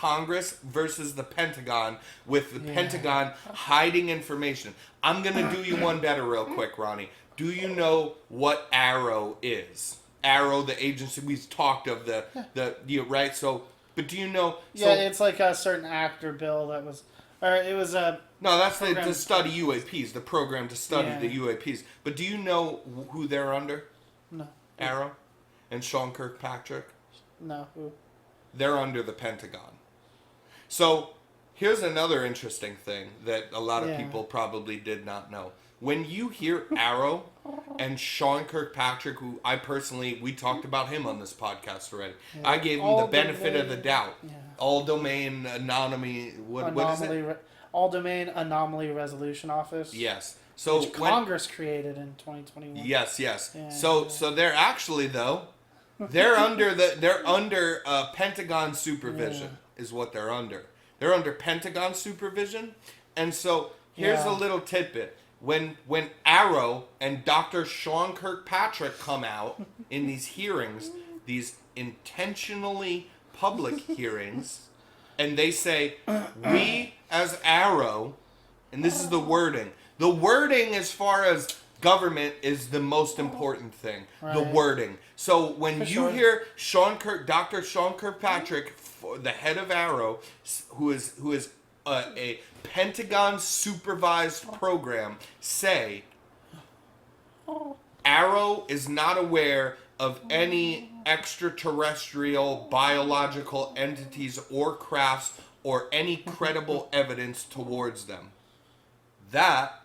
Congress versus the Pentagon, with the Pentagon hiding information. I'm going to do you one better real quick, Ronnie. Do you know what AARO is? AARO, the agency we've talked of, right? So, but do you know? Yeah, it's like a certain actor bill that was, or it was a. No, that's to study UAPs, the program to study the UAPs. But do you know who they're under? No. AARO and Sean Kirkpatrick? No, who? They're under the Pentagon. So, here's another interesting thing that a lot of people probably did not know. When you hear AARO and Sean Kirkpatrick, who I personally, we talked about him on this podcast already. Yeah. I gave him the benefit of the doubt. Yeah. All Domain Anomaly, what is it? All Domain Anomaly Resolution Office. Yes. So which Congress created in 2021. Yes. Yeah. So they're actually, though, they're under Pentagon supervision is what they're under. They're under Pentagon supervision. And so here's a little tidbit. When AARO and Dr. Sean Kirkpatrick come out in these hearings, these intentionally public hearings, and they say, we as AARO, and this is the wording as far as government is the most important thing. Right. The wording. So when hear Dr. Sean Kirkpatrick, the head of AARO, who is a Pentagon supervised program, say AARO is not aware of any extraterrestrial biological entities or crafts or any credible evidence towards them. That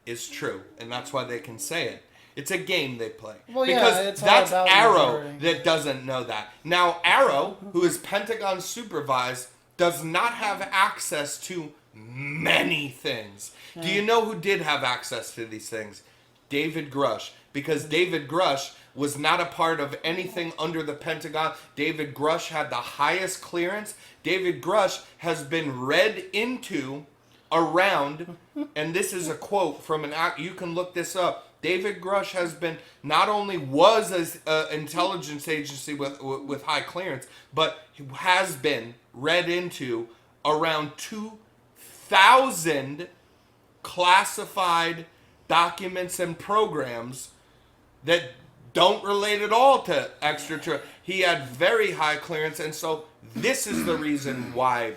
is true, and that's why they can say it. It's a game they play. Well, because that's AARO that doesn't know that. Now, AARO, who is Pentagon supervised, does not have access to many things. Yeah. Do you know who did have access to these things? David Grush. Because David Grush was not a part of anything under the Pentagon. David Grush had the highest clearance. David Grush has been read into around, and this is a quote from an act, you can look this up. David Grush has been, not only was an intelligence agency with high clearance, but he has been read into around 2,000 classified documents and programs that don't relate at all to extraterrestrial. He had very high clearance, and so this is the reason why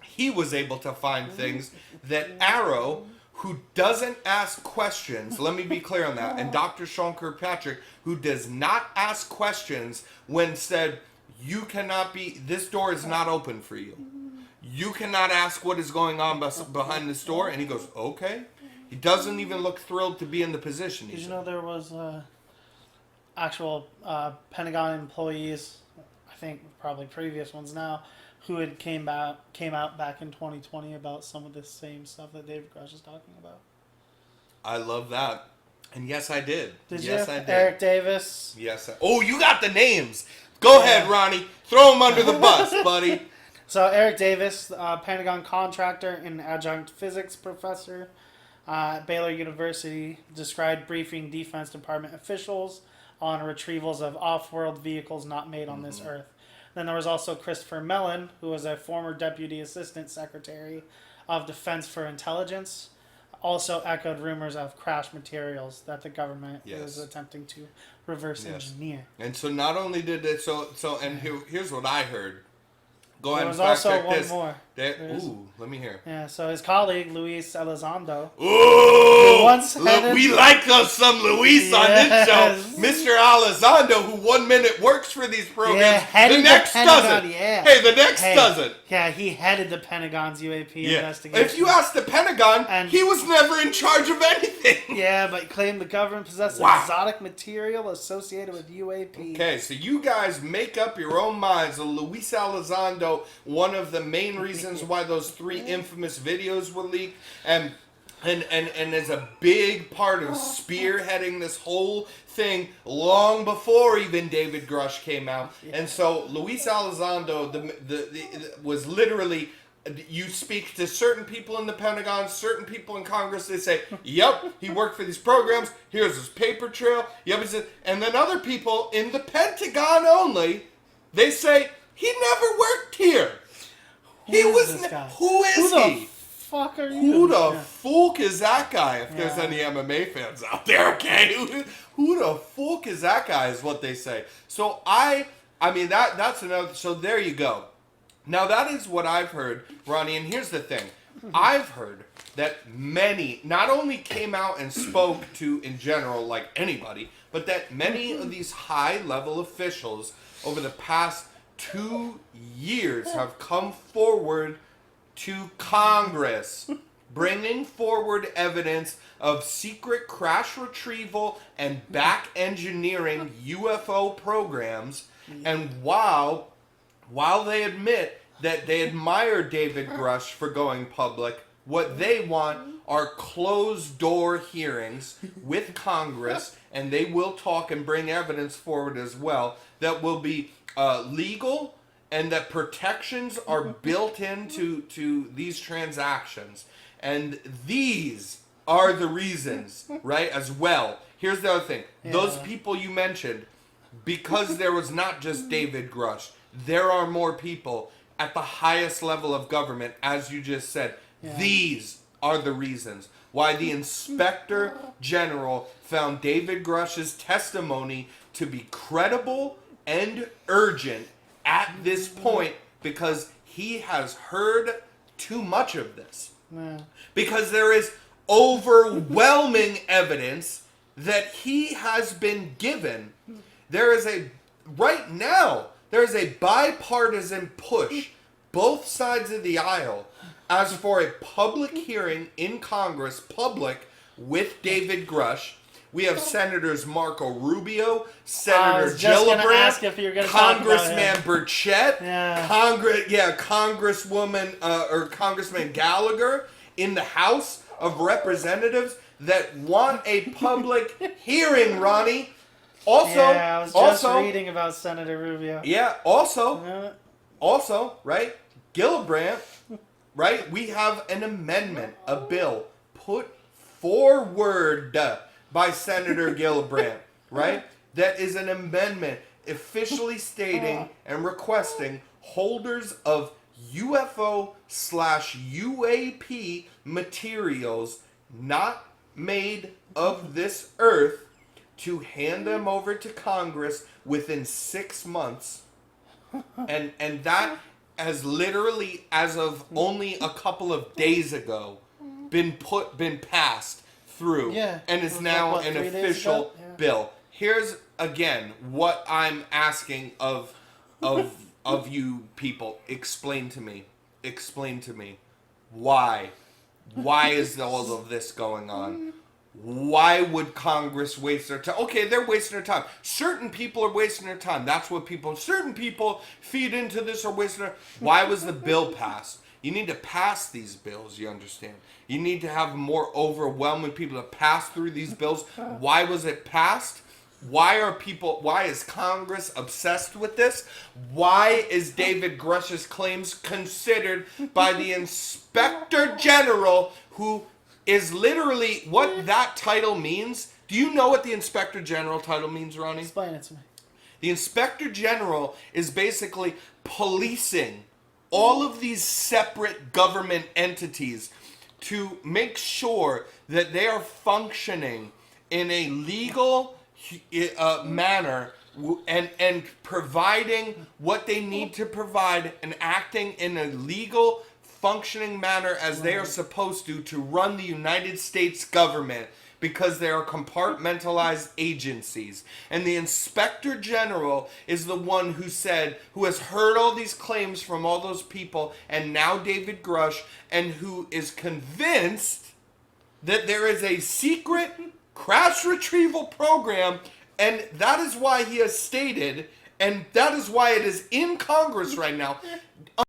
he was able to find things that AARO, who doesn't ask questions, let me be clear on that, and Dr. Sean Kirkpatrick, who does not ask questions when said, you cannot be, this door is not open for you. You cannot ask what is going on behind this door. And he goes, okay. He doesn't even look thrilled to be in the position. Did you know there was actual Pentagon employees, I think probably previous ones now, who had came out back in 2020 about some of this same stuff that David Grush is talking about? I love that. And yes, I did. Yes, I did. Eric Davis. Yes. Oh, you got the names. Go ahead, Ronnie. Throw him under the bus, buddy. So Eric Davis, Pentagon contractor and adjunct physics professor at Baylor University, described briefing Defense Department officials on retrievals of off-world vehicles not made on this Earth. Then there was also Christopher Mellon, who was a former Deputy Assistant Secretary of Defense for Intelligence, also echoed rumors of crash materials that the government is attempting to reverse engineer. And so not only did it, here's what I heard. Go ahead and fact check this. There was also one more. Let me hear. Yeah, so his colleague, Luis Elizondo. Ooh! We like us some Luis on this show. Mr. Elizondo, who 1 minute works for these programs, the next doesn't. Yeah. Hey, the next doesn't. Yeah, he headed the Pentagon's UAP investigation. If you ask the Pentagon, he was never in charge of anything. Yeah, but claimed the government possessed exotic material associated with UAP. Okay, so you guys make up your own minds. Luis Elizondo, one of the main reasons why those 3 infamous videos were leaked, and is a big part of spearheading this whole thing long before even David Grush came out. And so Luis Elizondo was literally, you speak to certain people in the Pentagon, certain people in Congress, they say, yep, he worked for these programs, here's his paper trail, yep, and then other people in the Pentagon only, they say, he never worked here. He Who is was. this guy? Who is Who the he? fuck are you? Who the Yeah. fuck is that guy? If there's Yeah. any MMA fans out there, okay? Who the fuck is that guy? Is what they say. So I mean that's another. So there you go. Now that is what I've heard, Ronnie. And here's the thing: I've heard that many not only came out and spoke to in general like anybody, but that many of these high-level officials over the past 2 years have come forward to Congress, bringing forward evidence of secret crash retrieval and back engineering UFO programs. And while they admit that they admire David Grush for going public, what they want are closed door hearings with Congress, and they will talk and bring evidence forward as well that will be legal and that protections are built into these transactions. And these are the reasons, right, as well. Here's the other thing. Yeah. Those people you mentioned, because there was not just David Grush, there are more people at the highest level of government, as you just said. Yeah. These are the reasons why the Inspector General found David Grush's testimony to be credible and urgent at this point, because he has heard too much of this. Yeah. Because there is overwhelming evidence that he has been given. There is right now, there is a bipartisan push, both sides of the aisle, as for a public hearing in Congress, public, with David Grush. We have Senators Marco Rubio, Senator was just gonna ask if you were Gillibrand, gonna talk about Congressman him. Burchett, Yeah. Congresswoman or Congressman Gallagher in the House of Representatives that want a public hearing, Ronnie. Also, Yeah, I was just reading about Senator Rubio. yeah, also, right, Gillibrand, right, we have an amendment, a bill put forward by Senator Gillibrand, right, that is an amendment officially stating and requesting holders of UFO/UAP materials not made of this earth to hand them over to Congress within 6 months. And that has literally, as of only a couple of days ago, been passed through. Yeah. And is now What, an 3 days official ago? Yeah. bill. Here's again what I'm asking of you people. Explain to me. Why is all of this going on? Why would Congress waste their time? Okay, they're wasting their time. Certain people are wasting their time. That's what certain people feed into this or wasting their. Why was the bill passed? You need to pass these bills, you understand? You need to have more overwhelming people to pass through these bills. Why was it passed? Why is Congress obsessed with this? Why is David Grush's claims considered by the Inspector General, who is literally what that title means? Do you know what the Inspector General title means, Ronnie? Explain it to me. The Inspector General is basically policing all of these separate government entities to make sure that they are functioning in a legal manner and providing what they need to provide and acting in a legal functioning manner as they are supposed to run the United States government, because they are compartmentalized agencies. And the Inspector General is the one who has heard all these claims from all those people, and now David Grush, and who is convinced that there is a secret crash retrieval program, and that is why he has stated, and that is why it is in Congress right now,